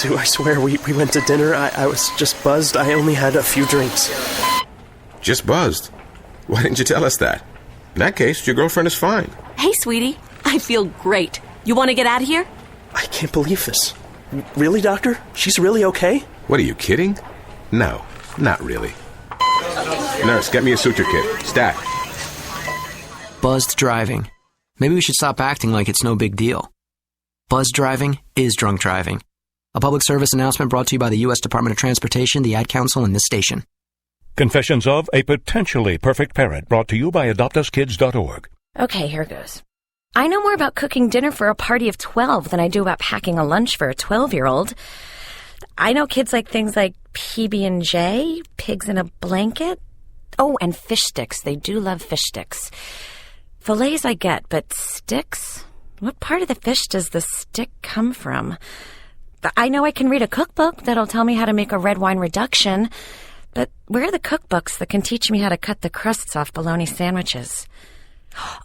to. I swear, we went to dinner. I was just buzzed. I only had a few drinks. Just buzzed? Why didn't you tell us that? In that case, your girlfriend is fine. Hey, sweetie. I feel great. You want to get out of here? I can't believe this. Really, Doctor? She's really okay? What, are you kidding? No, not really. Nurse, get me a suture kit. Stat. Buzzed driving. Maybe we should stop acting like it's no big deal. Buzzed driving is drunk driving. A public service announcement brought to you by the U.S. Department of Transportation, the Ad Council, and this station. Confessions of a Potentially Perfect Parent, brought to you by AdoptUsKids.org. Okay, here goes. I know more about cooking dinner for a party of 12 than I do about packing a lunch for a 12-year-old. I know kids like things like PB&J, pigs in a blanket. Oh, and fish sticks. They do love fish sticks. Fillets I get, but sticks? What part of the fish does the stick come from? I know I can read a cookbook that'll tell me how to make a red wine reduction, but where are the cookbooks that can teach me how to cut the crusts off bologna sandwiches?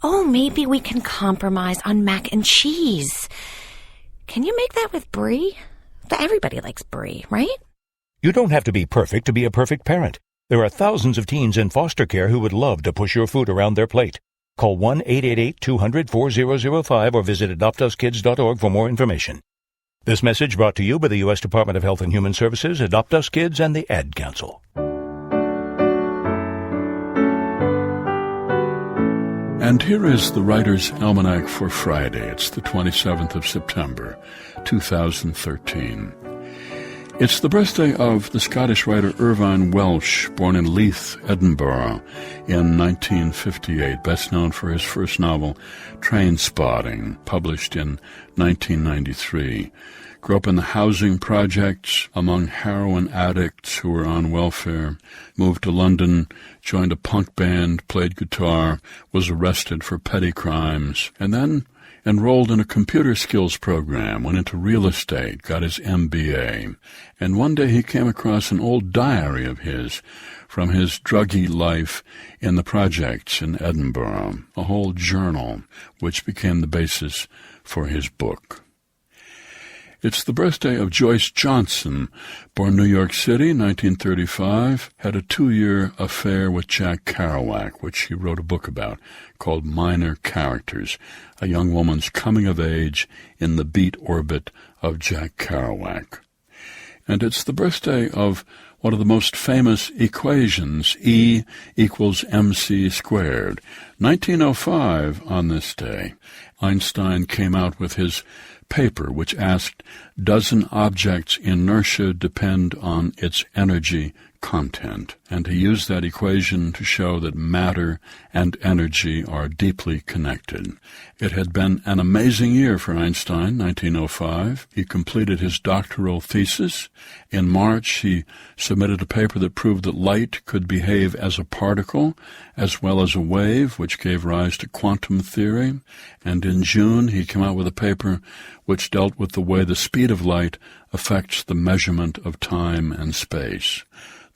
Oh, maybe we can compromise on mac and cheese. Can you make that with brie? Everybody likes brie, right? You don't have to be perfect to be a perfect parent. There are thousands of teens in foster care who would love to push your food around their plate. Call 1-888-200-4005 or visit AdoptUsKids.org for more information. This message brought to you by the U.S. Department of Health and Human Services, Adopt Us Kids, and the Ad Council. And here is the Writer's Almanac for Friday. It's the 27th of September, 2013. It's the birthday of the Scottish writer Irvine Welsh, born in Leith, Edinburgh, in 1958, best known for his first novel, Trainspotting, published in 1993. Grew up in the housing projects among heroin addicts who were on welfare, moved to London, joined a punk band, played guitar, was arrested for petty crimes, and then enrolled in a computer skills program, went into real estate, got his MBA, and one day he came across an old diary of his from his druggy life in the projects in Edinburgh, a whole journal which became the basis for his book. It's the birthday of Joyce Johnson, born New York City, 1935, had a 2-year affair with Jack Kerouac, which he wrote a book about, called Minor Characters, a young woman's coming of age in the beat orbit of Jack Kerouac. And it's the birthday of one of the most famous equations, E equals mc squared. 1905, on this day, Einstein came out with his paper which asked, does an object's inertia depend on its energy content? And he used that equation to show that matter and energy are deeply connected. It had been an amazing year for Einstein, 1905. He completed his doctoral thesis. In March, he submitted a paper that proved that light could behave as a particle as well as a wave, which gave rise to quantum theory. And in June, he came out with a paper which dealt with the way the speed of light affects the measurement of time and space.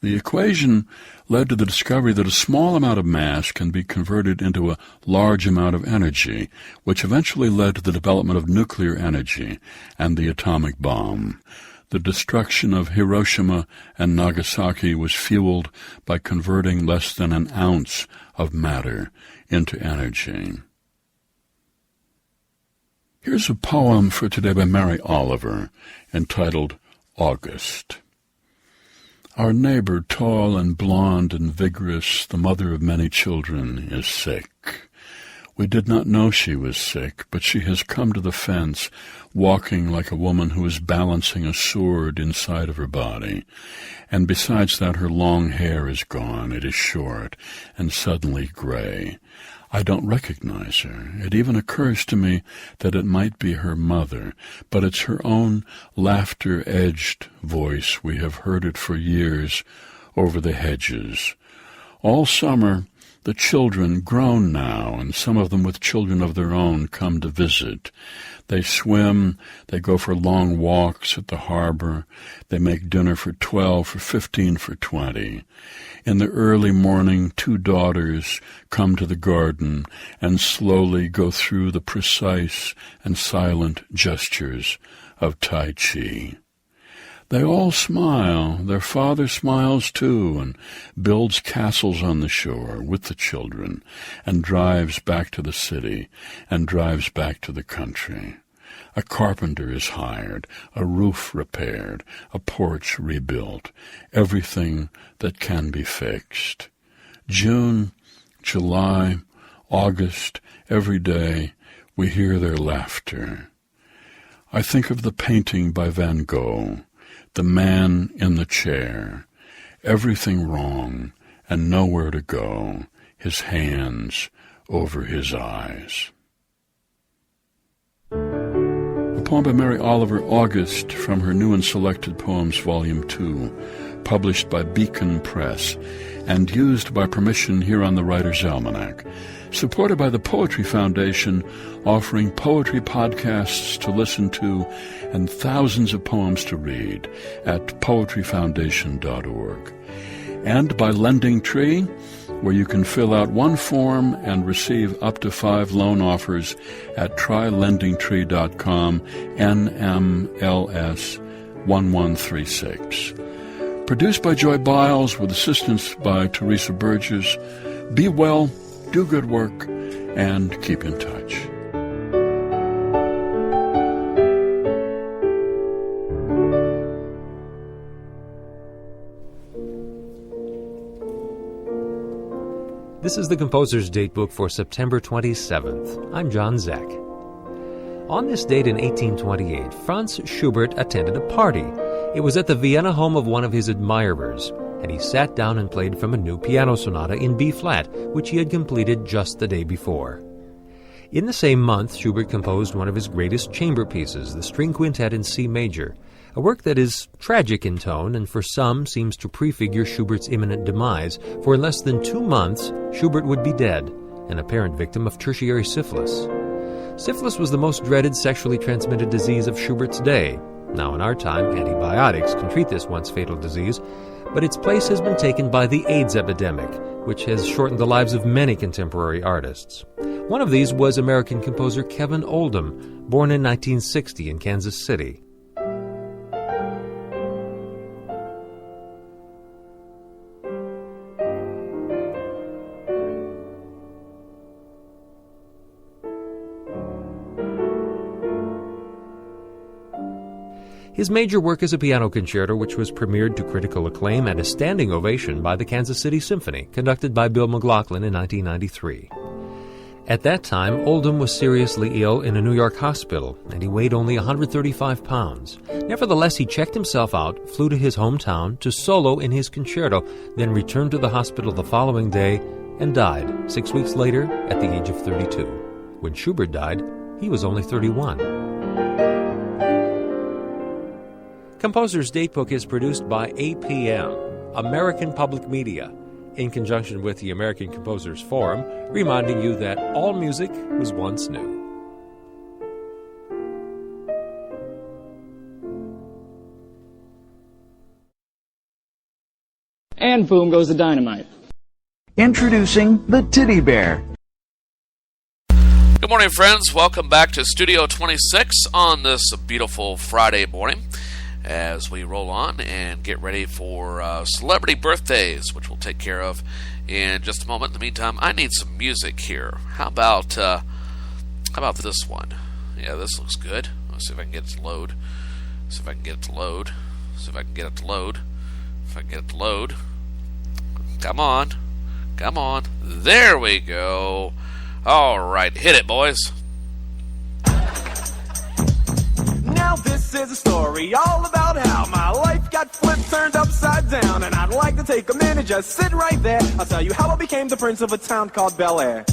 The equation led to the discovery that a small amount of mass can be converted into a large amount of energy, which eventually led to the development of nuclear energy and the atomic bomb. The destruction of Hiroshima and Nagasaki was fueled by converting less than an ounce of matter into energy. Here's a poem for today by Mary Oliver, entitled August. Our neighbor, tall and blonde and vigorous, the mother of many children, is sick. We did not know she was sick, but she has come to the fence, walking like a woman who is balancing a sword inside of her body. And besides that, her long hair is gone. It is short and suddenly gray. I don't recognize her. It even occurs to me that it might be her mother, but it's her own laughter-edged voice. We have heard it for years over the hedges. All summer, the children, grown now, and some of them with children of their own, come to visit. They swim, they go for long walks at the harbor, they make dinner for 12, for 15, for 20. In the early morning, 2 daughters come to the garden and slowly go through the precise and silent gestures of Tai Chi. They all smile. Their father smiles too and builds castles on the shore with the children and drives back to the city and drives back to the country. A carpenter is hired, a roof repaired, a porch rebuilt, everything that can be fixed. June, July, August, every day we hear their laughter. I think of the painting by Van Gogh, the man in the chair, everything wrong and nowhere to go, his hands over his eyes. A poem by Mary Oliver, August, from her New and Selected Poems, Volume 2, published by Beacon Press, and used by permission here on the Writer's Almanac, supported by the Poetry Foundation, offering poetry podcasts to listen to and thousands of poems to read at poetryfoundation.org, and by Lending Tree, where you can fill out one form and receive up to 5 loan offers at trylendingtree.com, NMLS 1136. Produced by Joy Biles with assistance by Teresa Burgess. Be well, do good work, and keep in touch. This is the Composer's Datebook for September 27th. I'm John Zek. On this date in 1828, Franz Schubert attended a party. It was at the Vienna home of one of his admirers, and he sat down and played from a new piano sonata in B-flat, which he had completed just the day before. In the same month, Schubert composed one of his greatest chamber pieces, the String Quintet in C major, a work that is tragic in tone and for some seems to prefigure Schubert's imminent demise, for in less than 2 months, Schubert would be dead, an apparent victim of tertiary syphilis. Syphilis was the most dreaded sexually transmitted disease of Schubert's day. Now in our time, antibiotics can treat this once fatal disease, but its place has been taken by the AIDS epidemic, which has shortened the lives of many contemporary artists. One of these was American composer Kevin Oldham, born in 1960 in Kansas City. His major work is a piano concerto which was premiered to critical acclaim and a standing ovation by the Kansas City Symphony, conducted by Bill McLaughlin in 1993. At that time, Oldham was seriously ill in a New York hospital, and he weighed only 135 pounds. Nevertheless, he checked himself out, flew to his hometown to solo in his concerto, then returned to the hospital the following day and died 6 weeks later at the age of 32. When Schubert died, he was only 31. Composer's Datebook is produced by APM, American Public Media, in conjunction with the American Composers Forum, reminding you that all music was once new. And boom goes the dynamite. Introducing the Titty Bear. Good morning, friends. Welcome back to Studio 26 on this beautiful Friday morning, as we roll on and get ready for celebrity birthdays, which we'll take care of in just a moment. In the meantime, I need some music here. How about this one? Yeah, this looks good. Let's see if I can get it to load. See if I can get it to load. See if I can get it to load. If I can get it to load. Come on. Come on. There we go. All right, hit it, boys. Now this is a story all about how my life got flipped, turned upside down, and I'd like to take a minute, just sit right there. I'll tell you how I became the prince of a town called Bel Air.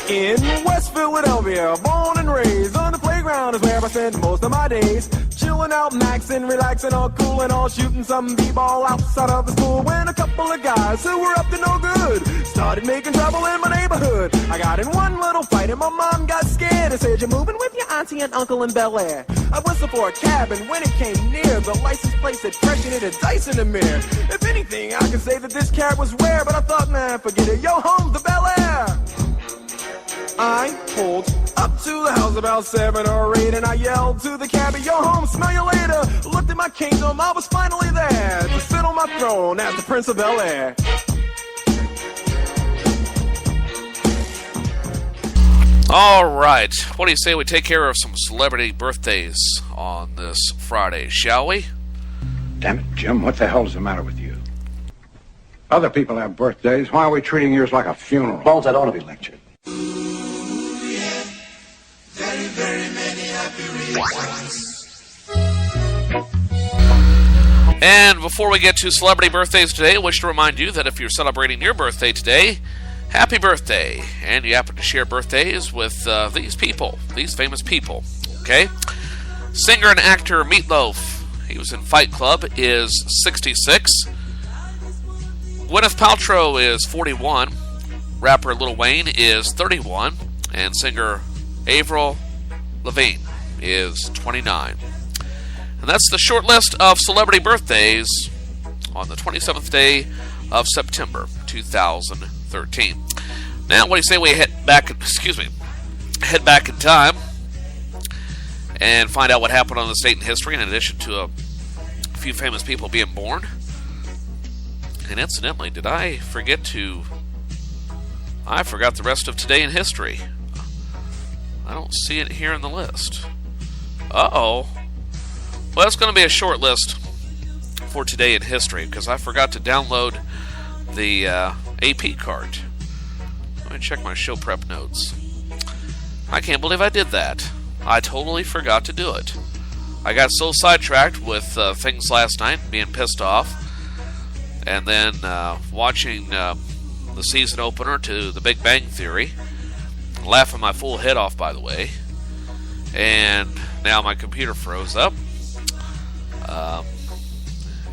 In West Philadelphia, born and raised, on the playground is where I spent most of my days. Chilling out, maxing, relaxing, all cool and all, shooting some b-ball outside of the school, when a couple of guys who were up to no good started making trouble in my neighborhood. I got in one little fight and my mom got scared and said, "You're moving with your auntie and uncle in Bel Air." I whistled for a cab, and when it came near, the license plate said fresh and it had dice in the mirror. If anything, I could say that this cab was rare, but I thought, man, forget it, yo, home's the Bel Air. I pulled up to the house about 7 or 8, and I yelled to the cabbie, yo home, smell you later. Looked at my kingdom, I was finally there to sit on my throne as the Prince of Bel-Air. All right, what do you say we take care of some celebrity birthdays on this Friday, shall we? Damn it, Jim, what the hell's the matter with you? Other people have birthdays. Why are we treating yours like a funeral? Balls, that ought to be lectured. Very, very many happy reasons. And before we get to celebrity birthdays today, I wish to remind you that if you're celebrating your birthday today, happy birthday. And you happen to share birthdays with these people, these famous people, okay? Singer and actor Meatloaf, he was in Fight Club, is 66. Gwyneth Paltrow is 41. Rapper Lil Wayne is 31. And singer Avril Lavigne is 29. And that's the short list of celebrity birthdays on the 27th day of September 2013. Now, what do you say we head back in time and find out what happened on this date in history, in addition to a few famous people being born? And incidentally, I forgot the rest of today in history. I don't see it here in the list. Uh-oh. Well, it's going to be a short list for today in history, because I forgot to download the AP card. Let me check my show prep notes. I can't believe I did that. I totally forgot to do it. I got so sidetracked with things last night, being pissed off, and then watching the season opener to The Big Bang Theory, laughing my full head off, by the way, and now my computer froze up.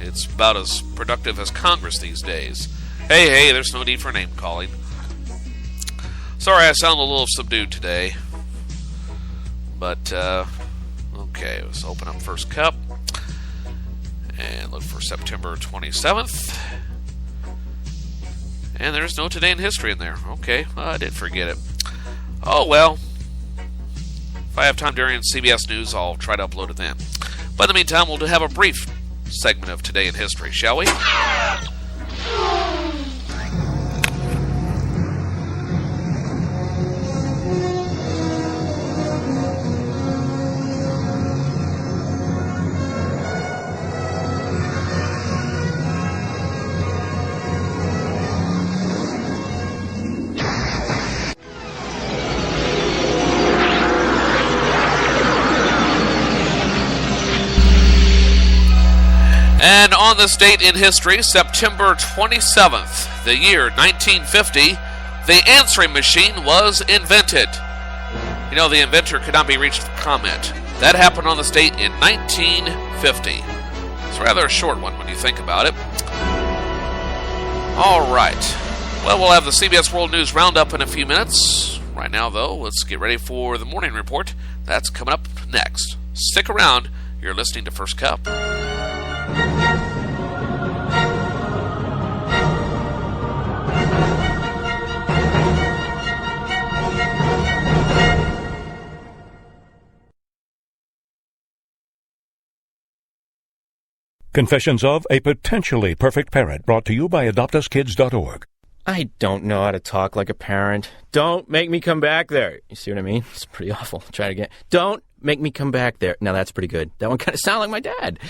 It's about as productive as Congress these days. Hey, there's no need for name calling. Sorry, I sound a little subdued today. But, okay, let's open up First Cup and look for September 27th. And there's no Today in History in there. Okay, I did forget it. Oh, well. If I have time during CBS News, I'll try to upload it then. But in the meantime, we'll have a brief segment of Today in History, shall we? And on this date in history, September 27th, the year 1950, the answering machine was invented. You know, the inventor could not be reached for comment. That happened on this date in 1950. It's rather a short one when you think about it. All right. Well, we'll have the CBS World News Roundup in a few minutes. Right now, though, let's get ready for the morning report. That's coming up next. Stick around. You're listening to First Cup. Confessions of a Potentially Perfect Parent, brought to you by AdoptUsKids.org. I don't know how to talk like a parent. Don't make me come back there. You see what I mean? It's pretty awful. Try it again. Don't make me come back there. Now that's pretty good. That one kind of sounded like my dad.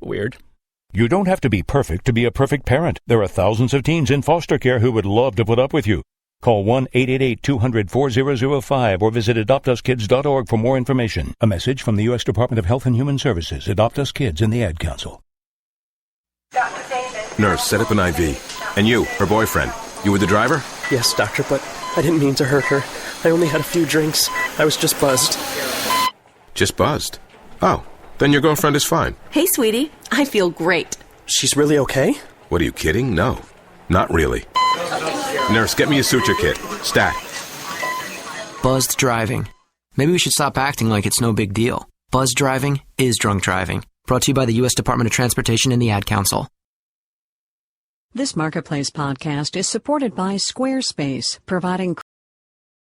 Weird. You don't have to be perfect to be a perfect parent. There are thousands of teens in foster care who would love to put up with you. Call 1-888-200-4005 or visit AdoptUsKids.org for more information. A message from the U.S. Department of Health and Human Services, Adopt Us Kids, and the Ad Council. Nurse, set up an IV. And you, her boyfriend. You were the driver? Yes, doctor, but I didn't mean to hurt her. I only had a few drinks. I was just buzzed. Just buzzed? Oh, then your girlfriend is fine. Hey, sweetie. I feel great. She's really okay? What, are you kidding? No, not really. Nurse, get me a suture kit. Stat. Buzzed driving. Maybe we should stop acting like it's no big deal. Buzzed driving is drunk driving. Brought to you by the U.S. Department of Transportation and the Ad Council. This Marketplace podcast is supported by Squarespace, providing